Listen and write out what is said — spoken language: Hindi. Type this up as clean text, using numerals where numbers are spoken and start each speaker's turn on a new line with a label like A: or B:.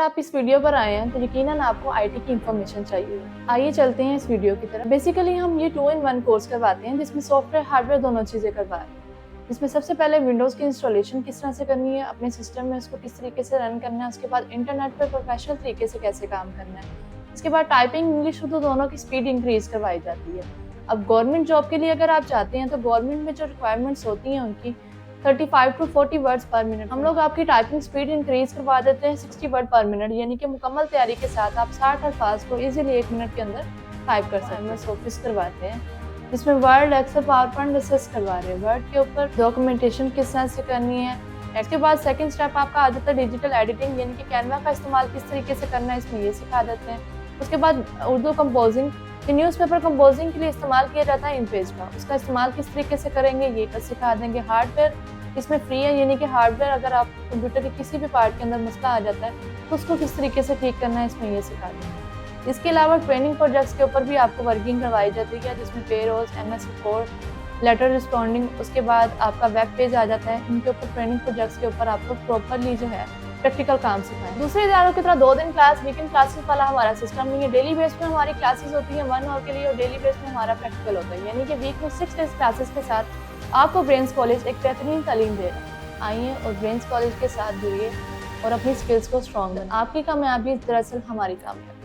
A: आप इस वीडियो पर आए हैं तो यकीनन आपको आईटी की इन्फॉर्मेशन चाहिए। आइए चलते हैं इस वीडियो की तरफ। बेसिकली हम ये 2-in-1 कोर्स करवाते हैं जिसमें सॉफ्टवेयर हार्डवेयर दोनों चीज़ें करवा रहे हैं। जिसमें सबसे पहले विंडोज़ की इंस्टॉलेशन किस तरह से करनी है, अपने सिस्टम में उसको किस तरीके से रन करना है, उसके बाद इंटरनेट पर प्रोफेशनल तरीके से कैसे काम करना है। इसके बाद टाइपिंग इंग्लिश उर्दू दोनों की स्पीड इंक्रीज़ करवाई जाती है। अब गवर्नमेंट जॉब के लिए अगर आप चाहते हैं तो गवर्नमेंट में जो रिक्वायरमेंट्स होती हैं उनकी 35 टू 40 वर्ड्स पर मिनट। हम लोग आपकी टाइपिंग स्पीड इंक्रीज करवा देते हैं 60 वर्ड पर मिनट, यानी कि मुकम्मल तैयारी के साथ आप 60 अल्फाज को इजीली 1 मिनट के अंदर टाइप कर सकते हैं। MS ऑफिस करवाते हैं जिसमें Word, Excel, PowerPoint discuss करवा रहे हैं। वर्ड के ऊपर डॉक्यूमेंटेशन किस तरह से करनी है। इसके बाद सेकंड स्टेप आपका आ जाता है डिजिटल एडिटिंग, यानी कि कैनवा का इस्तेमाल किस तरीके से करना है, इसमें ये सिखा देते हैं। उसके बाद उर्दू कंपोजिंग, न्यूज़पेपर कंपोजिंग के लिए इस्तेमाल किया जाता है इनपेज का, उसका इस्तेमाल किस तरीके से करेंगे ये सिखा देंगे। हार्डवेयर इसमें फ्री है, यानी कि हार्डवेयर अगर आप कंप्यूटर के किसी भी पार्ट के अंदर मसला आ जाता है तो उसको किस तरीके से ठीक करना है, इसमें ये सिखा देंगे। इसके अलावा ट्रेनिंग प्रोजेक्ट्स के ऊपर भी आपको वर्किंग करवाई जाती है, जिसमें payrolls, MS report, letter responding, उसके बाद आपका वेब पेज आ जाता है। इनके ऊपर ट्रेनिंग प्रोजेक्ट्स के ऊपर आपको प्रॉपरली जो है प्रैक्टिकल काम सिखाएं। दूसरे इदारों की तरह 2 दिन क्लास, वीकेंड क्लासेस वाला हमारा सिस्टम नहीं है। डेली बेस पे हमारी क्लासेस होती हैं 1 आवर के लिए और डेली बेस पे हमारा प्रैक्टिकल होता है, यानी कि वीक में 6 डेज क्लासेस के साथ आपको ब्रेन्स कॉलेज एक बेहतरीन तालीम दे रहा है। आइए और ब्रेन्स कॉलेज के साथ जुड़िए और अपनी स्किल्स को स्ट्रॉन्ग बनाएं। आपकी कामयाबी दरअसल हमारी कामयाबी।